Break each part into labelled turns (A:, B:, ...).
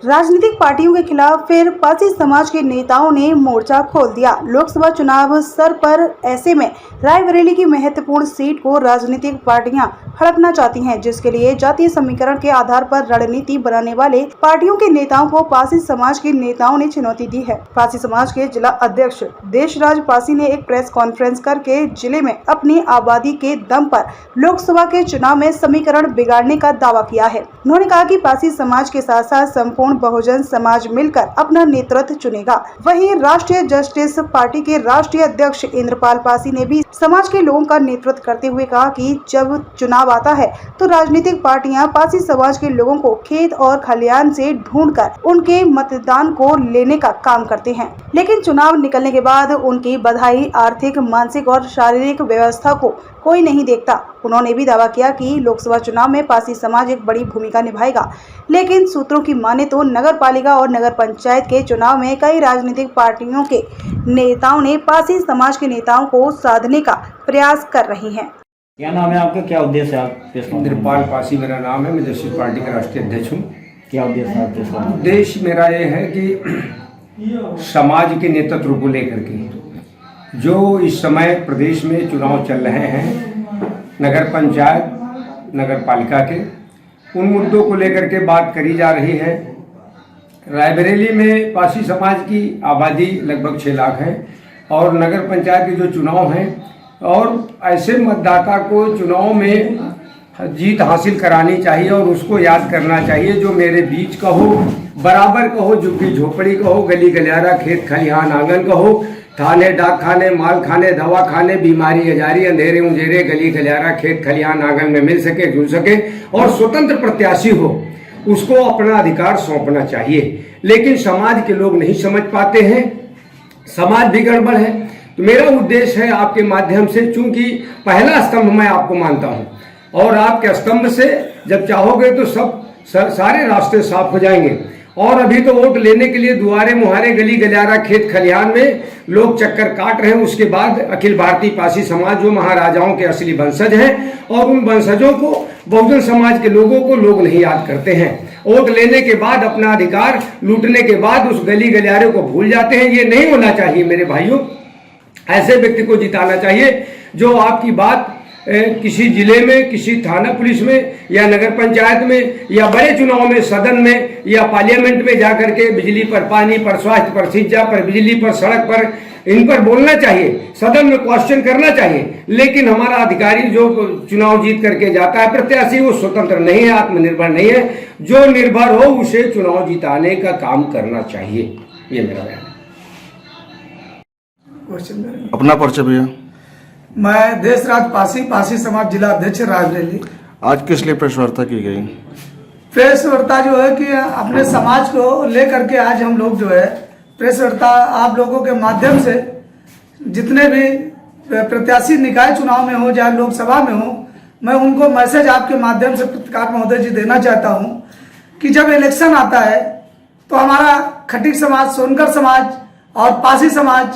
A: राजनीतिक पार्टियों के खिलाफ फिर पासी समाज के नेताओं ने मोर्चा खोल दिया। लोकसभा चुनाव सर पर ऐसे में रायबरेली की महत्वपूर्ण सीट को राजनीतिक पार्टियां हड़पना चाहती हैं, जिसके लिए जातीय समीकरण के आधार पर रणनीति बनाने वाले पार्टियों के नेताओं को पासी समाज के नेताओं ने चुनौती दी है। पासी समाज के जिला अध्यक्ष देशराज पासी ने एक प्रेस कॉन्फ्रेंस करके जिले में अपनी आबादी के दम पर लोकसभा के चुनाव में समीकरण बिगाड़ने का दावा किया है। उन्होंने कहा कि पासी समाज के साथ साथ संपूर्ण बहुजन समाज मिलकर अपना नेतृत्व चुनेगा। वहीं राष्ट्रीय जस्टिस पार्टी के राष्ट्रीय अध्यक्ष इंद्रपाल पासी ने भी समाज के लोगों का नेतृत्व करते हुए कहा कि जब चुनाव आता है तो राजनीतिक पार्टियां पासी समाज के लोगों को खेत और खलिहान से ढूंढकर उनके मतदान को लेने का काम करते हैं, लेकिन चुनाव निकलने के बाद उनकी बधाई आर्थिक, मानसिक और शारीरिक व्यवस्था को कोई नहीं देखता। उन्होंने भी दावा किया कि लोकसभा चुनाव में पासी समाज एक बड़ी भूमिका निभाएगा, लेकिन सूत्रों की माने तो नगर पालिका और नगर पंचायत के चुनाव में कई राजनीतिक पार्टियों के नेताओं ने पासी समाज के नेताओं को साधने का प्रयास कर रही हैं।
B: क्या नाम है आपका, क्या उद्देश्य है आप?
C: इंद्रपाल पासी मेरा नाम है। मैं जस्टिस पार्टी का राष्ट्रीय अध्यक्ष हूँ।
B: क्या उद्देश्य है आपके?
C: उद्देश्य मेरा ये है कि समाज के नेतृत्व को लेकर के जो इस समय प्रदेश में चुनाव चल रहे हैं, नगर पंचायत, नगर पालिका के, उन मुद्दों को लेकर के बात करी जा रही है। रायबरेली में पासी समाज की आबादी लगभग 6 लाख है और नगर पंचायत के जो चुनाव हैं और ऐसे मतदाता को चुनाव में जीत हासिल करानी चाहिए और उसको याद करना चाहिए जो मेरे बीच का हो, बराबर का हो, झुग्गी झोपड़ी का हो, गली गलियारा, खेत खलिहान आंगन का हो, थाने, डाक खाने, माल खाने, दवा खाने, बीमारी अजारी, अंधेरे उंधेरे, गली गलियारा, खेत खलिहान आंगन में मिल सके, जुड़ सके और स्वतंत्र प्रत्याशी हो, उसको अपना अधिकार सौंपना चाहिए। लेकिन समाज के लोग नहीं समझ पाते हैं, समाज भी गड़बड़ है। तो मेरा उद्देश्य है आपके माध्यम से, चूंकि पहला स्तंभ मैं आपको मानता हूं और आपके स्तंभ से जब चाहोगे तो सारे रास्ते साफ हो जाएंगे। और अभी तो वोट लेने के लिए दुआरे मुहारे, गली गलियारा, खेत खलिहान में लोग चक्कर काट रहे हैं। उसके बाद अखिल भारतीय पासी समाज जो महाराजाओं के असली वंशज हैं और उन वंशजों को, बहुजन समाज के लोगों को लोग नहीं याद करते हैं। वोट लेने के बाद, अपना अधिकार लूटने के बाद उस गली गलियारे को भूल जाते हैं। ये नहीं होना चाहिए मेरे भाइयों। ऐसे व्यक्ति को जिताना चाहिए जो आपकी बात किसी जिले में, किसी थाना पुलिस में या नगर पंचायत में या बड़े चुनाव में, सदन में या पार्लियामेंट में जाकर के बिजली पर, पानी पर, स्वास्थ्य पर, सिंचाई पर, बिजली पर, सड़क पर, इन पर बोलना चाहिए, सदन में क्वेश्चन करना चाहिए। लेकिन हमारा अधिकारी जो चुनाव जीत करके जाता है प्रत्याशी, वो स्वतंत्र नहीं है, आत्मनिर्भर नहीं है। जो निर्भर हो उसे चुनाव जिताने का काम करना चाहिए। ये मेरा बयान है।
D: अपना परिचय भैया।
E: मैं देशराज पासी, पासी समाज जिला अध्यक्ष रायबरेली।
D: आज किस लिए प्रेस वार्ता की गई?
E: प्रेस वार्ता जो है कि अपने समाज को लेकर के आज हम लोग जो है प्रेस वार्ता आप लोगों के माध्यम से जितने भी प्रत्याशी निकाय चुनाव में हो, चाहे लोकसभा में हो, मैं उनको मैसेज आपके माध्यम से पत्रकार महोदय जी देना चाहता हूं कि जब इलेक्शन आता है तो हमारा खटीक समाज, सोनकर समाज और पासी समाज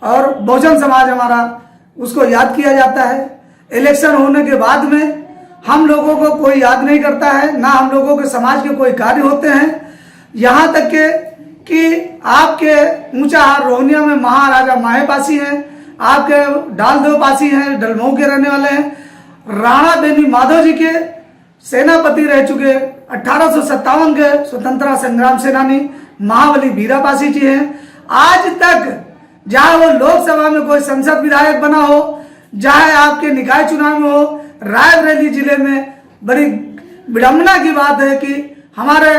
E: और बहुजन समाज हमारा, उसको याद किया जाता है। इलेक्शन होने के बाद में हम लोगों को कोई याद नहीं करता है, ना हम लोगों के समाज के कोई कार्य होते हैं। यहाँ तक के कि आपके ऊंचाहार रोहनिया में महाराजा माहे पासी हैं, आपके डालदेव पासी हैं, डलमऊ के रहने वाले हैं। राणा बेनी माधव जी के सेनापति रह चुके 1857 के स्वतंत्रता संग्राम सेनानी महाबली बीरा पासी जी हैं। आज तक चाहे वो लोकसभा में कोई संसद विधायक बना हो, चाहे आपके निकाय चुनाव में हो, रायबरेली जिले में बड़ी विडंबना की बात है कि हमारे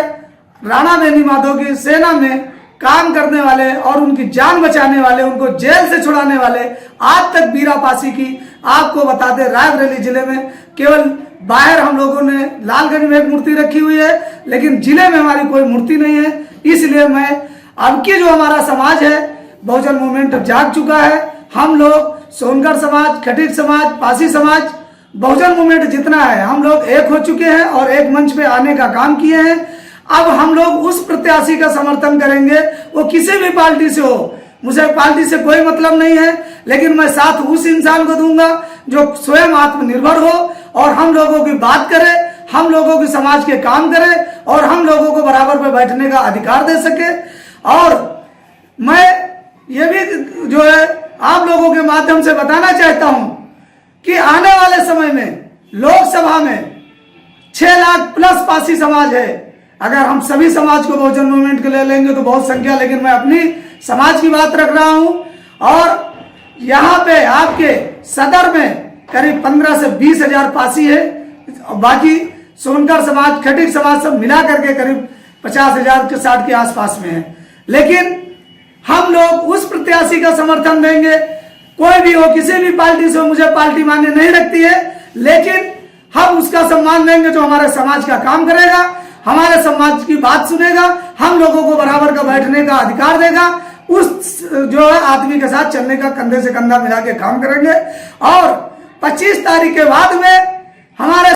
E: राणा बेनी माधव की सेना में काम करने वाले और उनकी जान बचाने वाले, उनको जेल से छुड़ाने वाले आज तक बीरा पासी की, आपको बता दें, रायबरेली जिले में केवल बाहर हम लोगों ने लालगंज में एक मूर्ति रखी हुई है, लेकिन जिले में हमारी कोई मूर्ति नहीं है। इसलिए मैं अब की जो हमारा समाज है, बहुजन मूवमेंट जाग चुका है। हम लोग सोनकर समाज, खटीक समाज, पासी समाज, बहुजन मूवमेंट जितना है, हम लोग एक हो चुके हैं और एक मंच पे आने का काम किए हैं। अब हम लोग उस प्रत्याशी का समर्थन करेंगे, वो किसी भी पार्टी से हो। मुझे पार्टी से कोई मतलब नहीं है, लेकिन मैं साथ उस इंसान को दूंगा जो स्वयं आत्मनिर्भर हो और हम लोगों की बात करे, हम लोगों के समाज के काम करे और हम लोगों को बराबर पे बैठने का अधिकार दे सके। और मैं ये भी जो है आप लोगों के माध्यम से बताना चाहता हूं कि आने वाले समय में लोकसभा में 6 लाख प्लस पासी समाज है। अगर हम सभी समाज को बहुजन मूवमेंट के ले लेंगे तो बहुत संख्या, लेकिन मैं अपनी समाज की बात रख रहा हूं। और यहाँ पे आपके सदर में करीब 15 से 20 हजार पासी है, बाकी सोनकर समाज, खटीक समाज सब मिला करके करीब 50 हजार के 60 के आसपास में है। लेकिन हम लोग उस प्रत्याशी का समर्थन देंगे, कोई भी हो, किसी भी पार्टी से, मुझे पार्टी मान्य नहीं रखती है, लेकिन हम उसका सम्मान देंगे जो हमारे समाज का काम करेगा, हमारे समाज की बात सुनेगा, हम लोगों को बराबर का बैठने का अधिकार देगा, उस जो है आदमी के साथ चलने का, कंधे से कंधा मिला के काम करेंगे। और 25 तारीख के बाद में